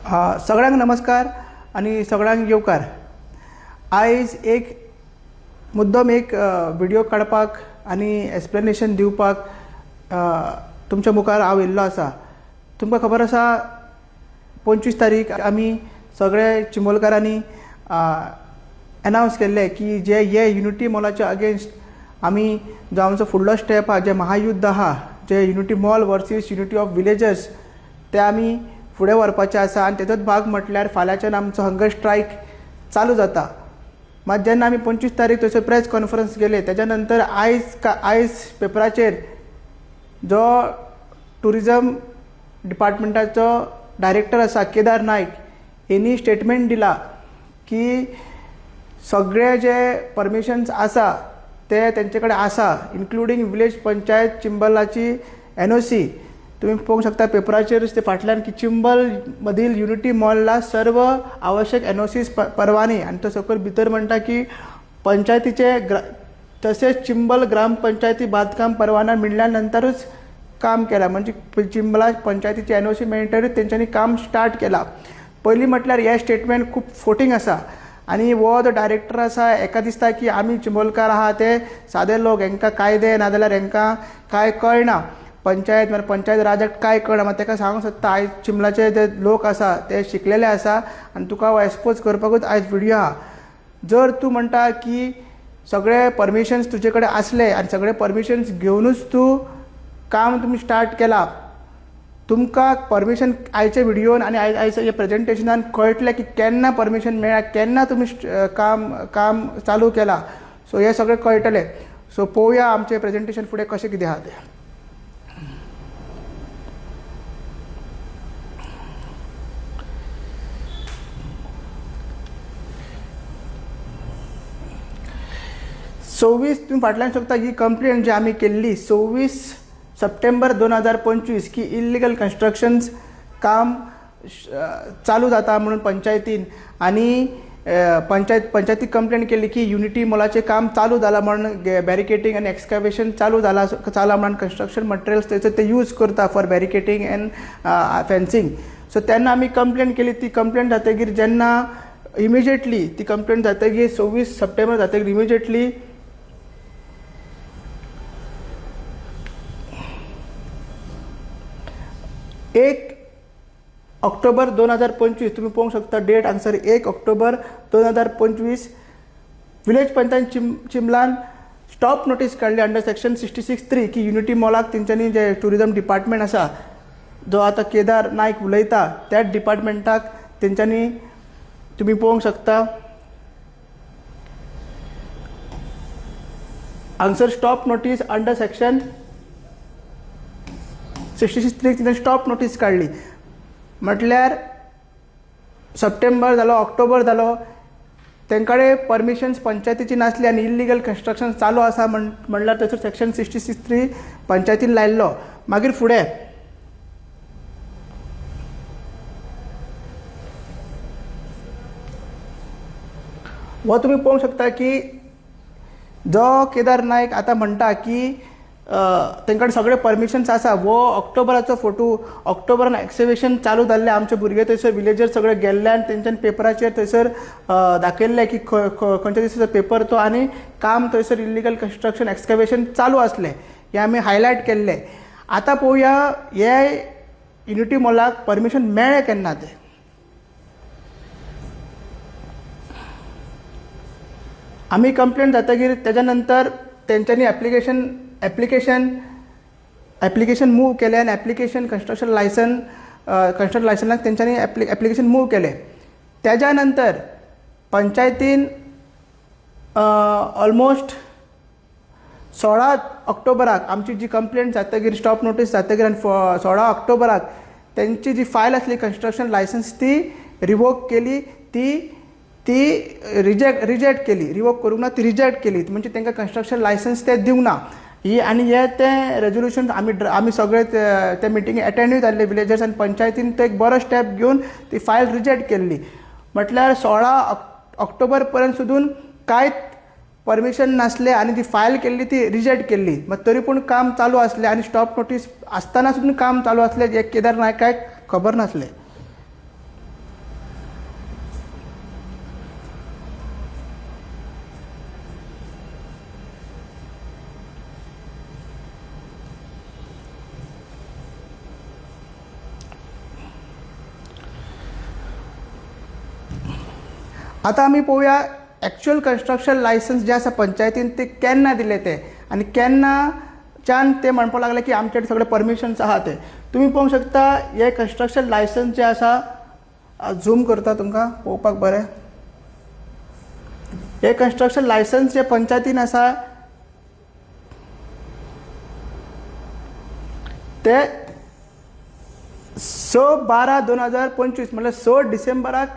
सगळ्यांक नमस्कार आणि सगळ्यांक येवकार. आयज एक मुद्दम एक व्हिडिओ काडपाक आनी एक्सप्लेनेशन दिवपाक तुमच्या मुखार हांव येयल्लो आसा. तुमकां खबर आसा 25 तारीख आमी सगळे चिंबोलकारांनी अनावन्स केल्ले की जे हे युनिटी मॉलाच्या अगेन्स्ट आमी जो आमचो फुडलो स्टेप आहा, जे महायुद्ध आहा, जे unity mall versus unity of villagers, ते आमी फुडें व्हरपाचें आसा. आनी तेजोच भाग म्हटल्यार फाल्यांच्यान आमचो हंगर स्ट्रायक चालू जाता. मात जेन्ना आमी 25 तारीख थंयसर प्रेस कॉन्फरन्स गेले तेच्या नंतर आयज पेपराचेर जो टुरिजम डिपार्टमेंटाचो डायरेक्टर आसा केदार नायक, हेनी स्टेटमेंट दिला की सगळे जे परमिशन्स आसा ते तेंचे कडेन आसा, इन्क्लुडींग विलेज पंचायत चिंबलाची NOC. तुम्ही पळोवंक शकता पेपराचेर ते फाटल्यान की चिंबल मधील युनिटी मॉलला सर्व आवश्यक NOCs परवानी, आणि तो सकयल भितर म्हणटा की पंचायतीचे तसेच चिंबल ग्रामपंचायती बांदकाम परवाना मिळल्या नंतरच काम केला. म्हणजे चिंबला पंचायतीची NOC मेळटरीच तेंच्यांनी काम स्टार्ट केला. पयलीं म्हटल्यार हे स्टेटमेंट खूब फोटींग आसा. आणि वो जो डायरेक्टर आसा एका दिसता की आमी चिंबोलकार आहा ते सादे लोक, हांकां कायदे नाजाल्यार हांकां काय कळना, पंचायत राजाक काय कळना. मात ताका सांगूंक सोदता आयज चिंबलाचे जे लोक आसा ते शिकलेले आसा आनी तुका हांव एक्सपोज करपाकूच आयज व्हिडिओ आहा. जर तूं म्हणटा की सगळे परमिशन्स तुजे कडेन आसले आनी सगळे परमिशन्स घेवनूच तूं काम तुमी स्टार्ट केला, तुमकां परमिशन आयचे व्हिडिओन आनी आयच्या हे प्रेजेंटेशनान कळटलें की केन्ना परमिशन मेळ्ळा, केन्ना तुमी काम चालू केला. सो हे सगळें कळटलें. सो पळोवया आमचें प्रेजेंटेशन फुडें कशें कितें आहा तें. तुम्ही फाटल्यान शकता ही कंप्लेंट जी आमी केल्ली 26 सप्टेंबर 2025 की इल्लिगल कन्स्ट्रक्शन्स काम चालू जाता म्हणून पंचायतीन, आणि पंचायती कंप्लेंट केली की युनिटी मॉलाचें काम चालू जाला म्हणून बॅरिकेटींग आनी एक्सकॅवेशन चालू जाला म्हणून कन्स्ट्रक्शन मटेरियल्स थंयसर ते यूज करता फॉर बॅरिकेटींग एंड फेन्सिंग. सो तेन्ना आमी कंप्लेंट केली. ती कंप्लेंट जातकीर जेन्ना इमिजिएटली ती कंप्लेंट जातकीर 26 सप्टेंबर जातकीर इमिजिएटली 1 ऑक्टोबर 2025 तुम्ही पळोवंक शकता डेट हांगसर 1 October 2025 village panchayat Chimblan stop notice काडली अंडर सेक्शन 66(3) की युनिटी मॉलाक तेंच्यांनी जे टुरिजम डिपार्टमेंट आसा जो आता केदार नायक उलयता त्या डिपार्टमेंटाक तेंच्यांनी तुम्ही पळोवंक शकता हांगसर स्टॉप नोटीस अंडर सेक्शन 66(3) तिने स्टॉप नोटीस काढली. म्हटल्यार सप्टेंबर जालो, ऑक्टोबर जालो, तेंकडे परमिशन्स पंचायतीची नासली आनी इल्लिगल कन्स्ट्रक्शन चालू आसा म्हणल्यार थंयसर सेक्शन 66(3) पंचायतीन लायल्लो. मागीर फुडें हो तुम्ही पळोवंक शकता की जो केदार नायक आता म्हणटा की तेंकडे सगळे परमिशन्स आसा. वो ऑक्टोबराचो फोटो, ऑक्टोबरान एक्सिबिशन चालू जाल्ले, आमचे भुरगे थंयसर विलेजर सगळे गेल्ले आनी तेंच्यान पेपराचेर थंयसर दाखयल्ले की खंयच्या दिसाचो पेपर तो, आनी काम थंयसर इल्लिगल कन्स्ट्रक्शन एक्सकॅवेशन चालू आसले. हे आमी हायलायट केल्ले. आतां पळोवया हे युनिटी मॉलाक परमिशन मेळ्ळें केन्ना तें. आमी कंप्लेंट जातकीर तेच्या नंतर तेंच्यांनी ॲप्लिकेशन मूव केलें आनी कन्स्ट्रक्शन लायसन्साक तेंच्यांनी ॲप्लिकेशन मूव केलें. तेच्या नंतर पंचायतीन ऑलमोस्ट 16 ऑक्टोबराक आमची जी कंप्लेंट जातकीर स्टॉप नोटीस जातकीर आनी 16 ऑक्टोबराक तेंची जी फायल आसली कन्स्ट्रक्शन लायसन्स ती रिवोक केली. ती रिजेक्ट केली. रिवोक करूंक ना, ती रिजेक्ट केली. म्हणजे तांकां कन्स्ट्रक्शन लायसन्स ते दिवंक ना. ही आनी हे तें रेजोल्युशन आमी सगळे ते मिटिंगे अटेंडूय जाल्ले विलेजर्स, आनी पंचायतीन तो एक बरो स्टेप घेवन ती फायल रिजेक्ट केल्ली. म्हटल्यार 16 ऑक्टोबर पर्यंत सुद्दां कांयच परमिशन नासले आनी ती फायल केल्ली ती रिजेक्ट केल्ली. मात तरी पूण काम चालू आसलें आनी स्टॉप नोटीस आसतना सुद्दां काम चालू आसलें, जे केदार नायकाक खबर नासलें. आता आमी पळोवया एक्चुअल कन्स्ट्रक्शन लायसन्स जे आसा पंचायतीन ते केन्ना दिले ते आनी केन्नाच्यान ते म्हणपाक लागले की आमचे सगळे परमिशन्स आहा ते तुमी पळोवंक शकता हे कन्स्ट्रक्शन लायसन्स जे आसा झूम करता तुमकां पळोवपाक बरें हे कन्स्ट्रक्शन लायसन्स जे पंचायतीन आसा ते 6/12/2025 म्हणल्यार 6 डिसेंबराक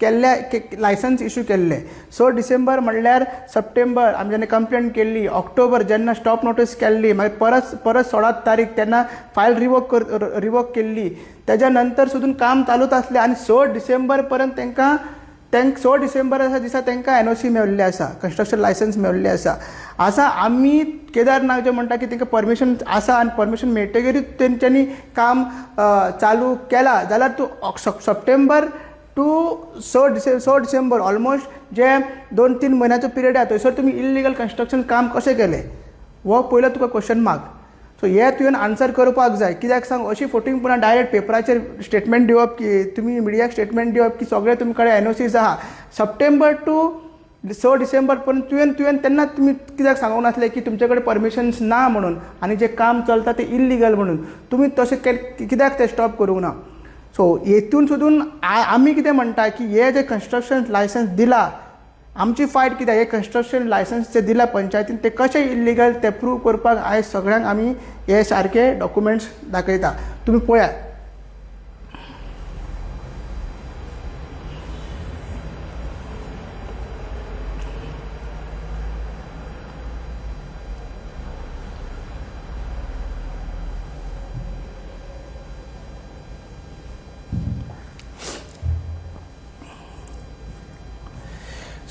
केल्ले लायसन्स इश्यू केल्ले 6 डिसेंबर म्हणल्यार सप्टेंबर आमी जेन्ना कंप्लेंट केल्ली ऑक्टोबर जेन्ना स्टॉप नोटीस केल्ली मागीर परत 16 तारीख तेन्ना फायल रिवोक केल्ली तेज्या नंतर सुद्दां काम चालूच आसलें आनी 6 डिसेंबर पर्यंत तांकां 6 डिसेंबर दिसा तांकां NOC मेळिल्लें आसा कन्स्ट्रक्शन लायसन्स मेळिल्लें आसा आमी केदारनाथ जे म्हणटा की तांकां परमिशन आसा आनी परमिशन मेळटकीरूच तेंच्यांनी काम चालू केलां जाल्यार तूं सप्टेंबर टू 6 डिसेंबर ऑलमोस्ट जे 2-3 म्हयन्याचो पिरियड आसा थंयसर तुमी इल्लिगल कन्स्ट्रक्शन काम कशें केलें हो पयलो तुका क्वेश्चन मार्क सो हे तुवें आन्सर करपाक जाय कित्याक सांग अशी फटींगपणां डायरेक्ट पेपराचेर स्टेटमेंट दिवप की तुमी मिडियाक स्टेटमेंट दिवप की सगळे तुमचे कडेन NOCs आहा सप्टेंबर टू 6 डिसेंबर पर्यंत तुवें तेन्ना तुमी कित्याक सांगूंक नासलें की तुमचे कडेन परमिशन्स ना म्हणून आनी जे काम चलता ते इल्लिगल म्हणून तुमी तशें कित्याक ते स्टॉप करूंक ना सो हेतून सुद्दां आमी कितें म्हणटा की हे जे कन्स्ट्रक्शन लायसन्स दिला आमची फायट कित्याक हे कन्स्ट्रक्शन लायसन्स जे दिला पंचायतीन ते कशें इल्लिगल ते प्रूव करपाक आयज सगळ्यांक आमी हे सारके डॉक्युमेंट्स दाखयता तुमी पळयात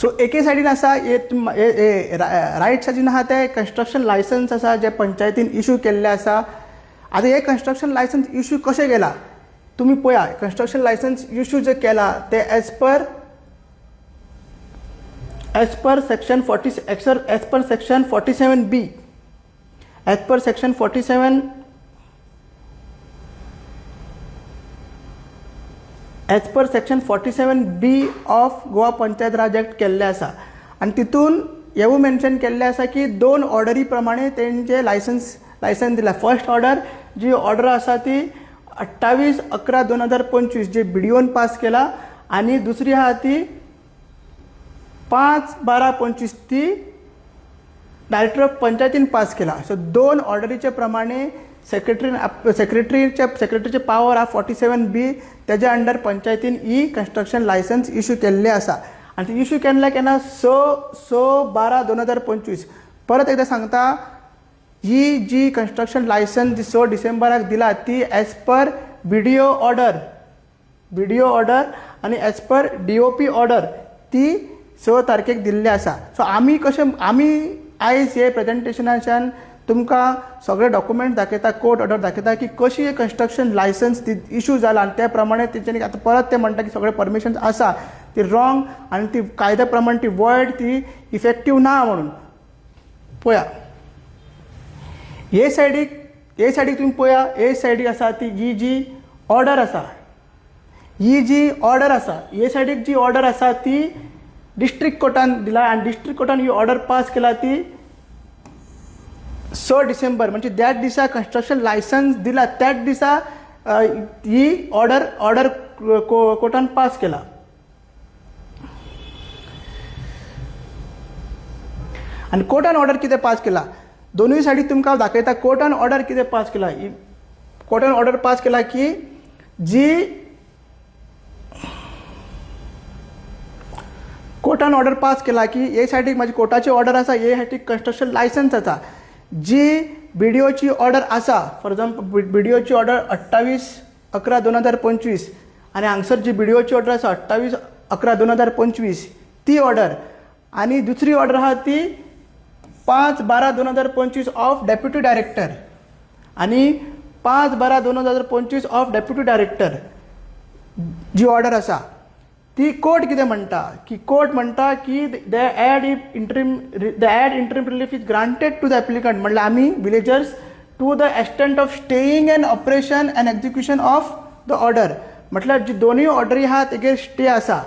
सो एके सायडीन आसा रायट सायडीन आहा ते कन्स्ट्रक्शन लायसन्स आसा जे पंचायतीन इश्यू केल्ले आसा आतां हे कन्स्ट्रक्शन लायसन्स इश्यू कशें केला तुमी पळया कन्स्ट्रक्शन लायसन्स इश्यू जे केला ते as per section 47B as per section 47 as per section 47B of Goa panchayat Raj act केल्ले आसा आनी तितून हेवूय मेन्शन केल्लें आसा की 2 ऑर्डरी प्रमाणे तेंचे लायसन्स दिला फर्स्ट ऑर्डर जी ऑर्डर आसा ती 28/11/2025 जे BDOन पास केला आनी दुसरी आहा ती 5/12/25 ती डायरेक्टर ऑफ पंचायतीन पास केला सो 2 ऑर्डरीचे प्रमाणे सेक्रेटरीचे पावर हा 47B तेज्या अंडर पंचायतीन ही कन्स्ट्रक्शन लायसन्स इश्यू केल्ले आसा आनी ती इश्यू केन्ना 6/12/2025 परत एकदा सांगता ही जी कन्स्ट्रक्शन लायसन्स जी 6 डिसेंबराक दिला ती एज पर BDO ऑर्डर आनी एज पर DOP ऑर्डर ती 6 तारखेक दिल्ली आसा सो आमी आयज हे प्रेजेंटेशनाच्यान तुमकां सगळे डॉक्युमेंट दाखयता कोर्ट ऑर्डर दाखयता की कशी हे कन्स्ट्रक्शन लायसन्स इश्यू जाला आनी त्या प्रमाणे तेंच्यांनी आतां परत ते म्हणटा की सगळे परमिशन्स आसा ती रॉंग आनी ती कायद्या प्रमाणे ती वॉयड ती इफेक्टीव ना म्हणून पळया हे सायडीक तुम्ही पळया हे सायडीक आसा ती ही जी ऑर्डर आसा हे सायडीक जी ऑर्डर आसा ती डिस्ट्रिक्ट कोर्टान दिला आनी डिस्ट्रिक्ट कोर्टान ही ऑर्डर पास केला ती 6 डिसेंबर म्हणजे त्याच दिसा कन्स्ट्रक्शन लायसन्स दिला त्याच दिसा ही ऑर्डर कोर्टान पास केला आनी कोर्टान ऑर्डर कितें पास केला दोनूय सायडीक तुमकां दाखयता कोर्टान ऑर्डर कितें पास केला कोर्टान ऑर्डर पास केला की जी कोर्टान ऑर्डर पास केला की हे सायडीक म्हाजी कोर्टाची ऑर्डर आसा हे सायडीक कन्स्ट्रक्शन लायसन्स आसा जी BDOची ऑर्डर आसा फॉर एग्जांपल BDOची ऑर्डर 28/11/2025 आनी हांगसर जी BDOची ऑर्डर आसा 28/11/2025 ती ऑर्डर आनी दुसरी ऑर्डर आहा ती 5/12/2025 ऑफ डेप्युटी डायरेक्टर आनी 5/12/2025 ऑफ डेप्युटी डायरेक्टर जी ऑर्डर आसा ती कोर्ट कितें म्हणटा की कोर्ट म्हणटा की the ad interim relief is granted to the applicant म्हणल्यार आमी villagers to the extent of staying and operation and execution of the order म्हटल्यार जी दोनूय ऑर्डरी आहा तेजेर स्टे आसा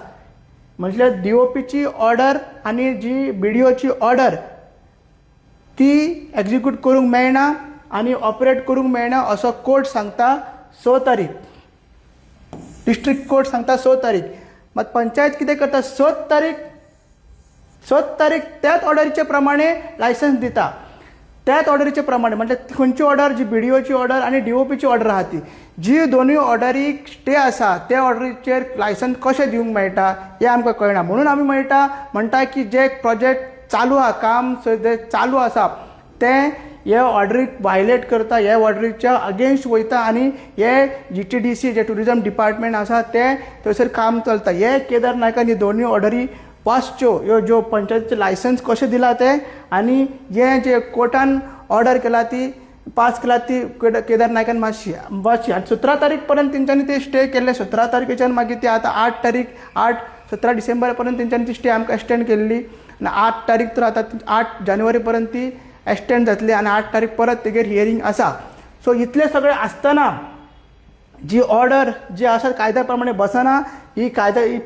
म्हणजे DOPची ऑर्डर आणि जी BDOची ऑर्डर ती एक्झिक्यूट करूंक मेळना आनी ऑपरेट करूंक मेळना असो कोर्ट सांगता 6 तारीख. डिस्ट्रिक्ट कोर्ट सांगता 6 तारीख. मात पंचायत कितें करता 7 तारीख त्याच ऑर्डरीचे प्रमाणे लायसन्स दिता. त्याच ऑर्डरीचे प्रमाणे म्हणजे खंयची ऑर्डर जी BDOची ऑर्डर आणि DOPची ऑर्डर आहा ती जी दोनूय ऑर्डरीक स्टे आसा त्या ऑर्डरीचेर लायसन्स कशें दिवंक मेळटा हें आमकां कळना. म्हणून आमी म्हणटा की जे प्रोजेक्ट चालू आहा काम जे चालू आसा तें हे ऑर्डरीक वायलेट करता, हे ऑर्डरीच्या अगेन्स्ट वयता आनी हे GTDC जे टुरिझम डिपार्टमेंट आसा ते थंयसर काम चलता. हे केदार नायकान ही दोनूय ऑर्डरी वाचच्यो, ह्यो ज्यो पंचायतीचे लायसन्स कशें दिला ते आनी हे जे कोर्टान ऑर्डर केला ती पास केला ती केदार नायकान मातशी वाचची. आनी 17 तारीख पर्यंत तेंच्यांनी ते स्टे केल्ले. 17 तारखेच्यान मागीर ते आतां 17 डिसेंबर पर्यंत तेंच्यांनी ती स्टे आमकां एक्सटेंड केल्ली आनी 8 तारीख तर आतां 8 जानेवारी पर्यंत ती एक्सटेंड जातली आनी 8 तारीख परत तेगेर हियरींग आसा. सो इतले सगळे आसतना जी ऑर्डर जी आसा कायद्या प्रमाणे बसना. ही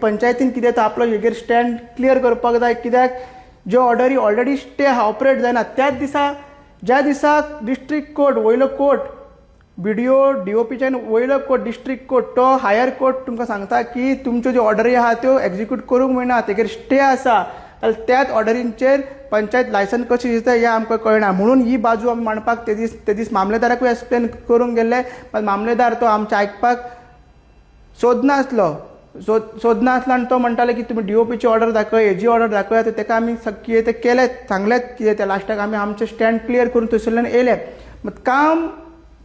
पंचायतीन कितें तो आपलो हेगेर स्टँड क्लियर करपाक जाय. कित्याक ज्यो ऑर्डरी ऑलरेडी स्टे आहा ऑपरेट जायना त्याच दिसा ज्या दिसाक डिस्ट्रिक्ट कोर्ट वयलो कोर्ट BDO DOPच्यान वयलो कोर्ट डिस्ट्रिक्ट कोर्ट तो हायर कोर्ट तुमकां सांगता की तुमच्यो ज्यो ऑर्डरी आहा त्यो एक्झिक्यूट करूंक मेळना, तेगेर स्टे आसा, जाल्यार त्याच ऑर्डरींचेर पंचायत लायसन्स कशें दिता हें आमकां कळना. म्हणून ही बाजू आमी मांडपाक ते दीस मामलेदाराकूय एक्सप्लेन करूंक गेल्ले. मामलेदार तो आमचे आयकपाक सोदनासलो आनी तो म्हणटालो की तुमी DOPची ऑर्डर दाखय, हेजी ऑर्डर दाखया. ताका आमी कितें ते केलें, सांगलें कितें ते लास्टाक आमी आमचें स्टँड क्लियर करून थंयसरल्यान येयले. मात काम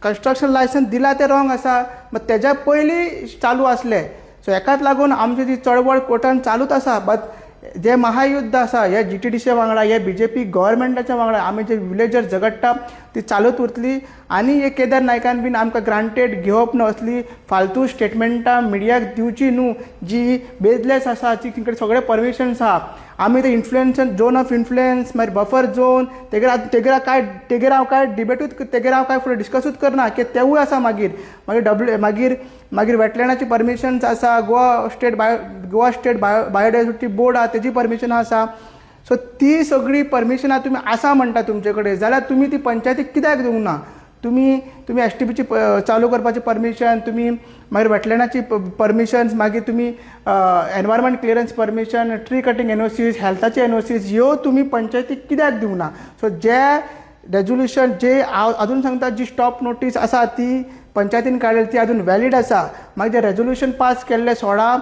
कन्स्ट्रक्शन लायसन्स दिला ते रॉंग आसा. मात तेज्या पयलीं चालू आसले. सो हेकाच लागून आमची जी चळवळ कोर्टान चालूच आसा. बट जे महायुद्ध आसा हे GTDC वांगडा हे BJP गव्हर्मेंटाच्या वांगडा आमी जे विलेजर झगडटा ती चालूच उरतली. आनी हे केदार नायकान बीन आमकां ग्रांटेड घेवप न्हू, असली फालतू स्टेटमेंटां मिडियाक दिवची न्हू जी बेजलेस आसा, जी तिकडे सगळे परमिशन्स आहा. आमी ते इन्फ्लुएन्स झोन ऑफ इन्फ्लुएन्स मागीर बफर झोन तेगेर हांव काय डिबेटूच तेगेर हांव काय फुडें डिस्कसूच करना की तेवूय आसा. मागीर वेटलँडाची परमिशन्स आसा, गोवा स्टेट बायोडायवर्सिटी बोर्ड आहा तेजी परमिशन आसा. सो ती सगळी परमिशनां तुमी आसा म्हणटा तुमचे कडेन, जाल्यार तुमी ती पंचायतीक कित्याक दिवंक ना? तुमी STPची चालू करपाची परमिशन, तुमी मागीर वेटलँडाची परमिशन्स, मागीर तुमी environment clearance permission, tree cutting NOCs, हेल्थाचे NOCs ह्यो तुमी पंचायतीक कित्याक दिवंक ना? सो जे रेजोल्युशन जे हांव अजून सांगता जी स्टॉप नोटीस आसा ती पंचायतीन काडलेली ती अजून वॅलीड आसा. मागीर जे रेजोल्युशन पास केल्ले 16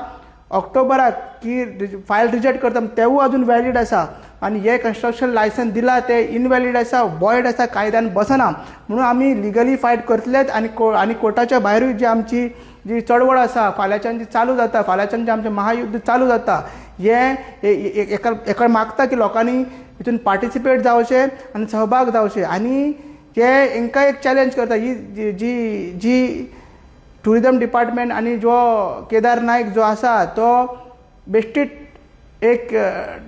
ऑक्टोबराक की फायल रिजेक्ट करता तेवूय अजून वॅलीड आसा. आनी हे कन्स्ट्रक्शन लायसन्स दिला ते इनवॅलीड आसा, वॉयड आसा, कायद्यान बसना. म्हणून आमी लिगली फायट करतलेच आनी कोर्टाच्या भायरूय जी आमची जी चळवळ आसा फाल्यांच्यान जी चालू जाता, फाल्यांच्यान जे आमचें महायुद्ध चालू जाता हे एका मागता की लोकांनी हितून पार्टिसिपेट जावचें आनी सहभाग जावचे. आनी हे हांकां एक चॅलेंज करता ही जी टुरिझम डिपार्टमेंट आनी जो केदार नायक जो आसा तो बेश्टीत एक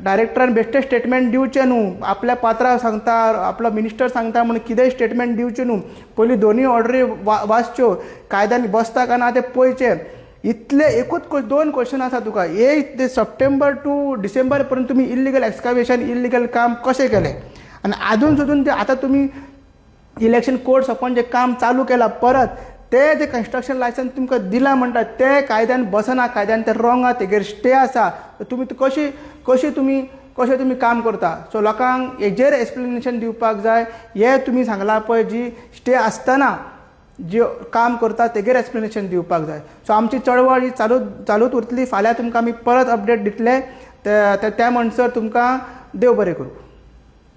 डायरेक्टरान बेश्टें स्टेटमेंट दिवचें न्हू. आपल्या पात्रांव सांगता, आपलो मिनिस्टर सांगता म्हणून कितेंय स्टेटमेंट दिवचें न्हू. पयलीं दोनूय ऑर्डरी वाचच्यो, कायद्यान बसता काय ना तें पळयचें. इतले एकूच 2 क्वेश्चन आसा तुका. एक ते सप्टेंबर टू डिसेंबर पर्यंत तुमी इल्लिगल एक्सकावेशन इल्लिगल काम कशें केलें आनी आजून सुद्दां ते आतां तुमी इलेक्शन कोर्ट सोंपोवन जे काम चालू केलां परत ते जे कन्स्ट्रक्शन लायसन्स तुमकां दिला म्हणटा ते कायद्यान बसना, कायद्यान ते रॉंग आहा, तेगेर स्टे आसा. तुमी कशें तुमी काम करता? सो लोकांक हेजेर एक्सप्लेनेशन दिवपाक जाय. हे तुमी सांगला पळय जी स्टे आसतना जी काम करता तेगेर एक्सप्लेनेशन दिवपाक जाय. सो आमची चळवळ ही चालूच उरतली. फाल्यां तुमकां आमी परत अपडेट दितले. त्या म्हणसर तुमकां देव बरें करूं.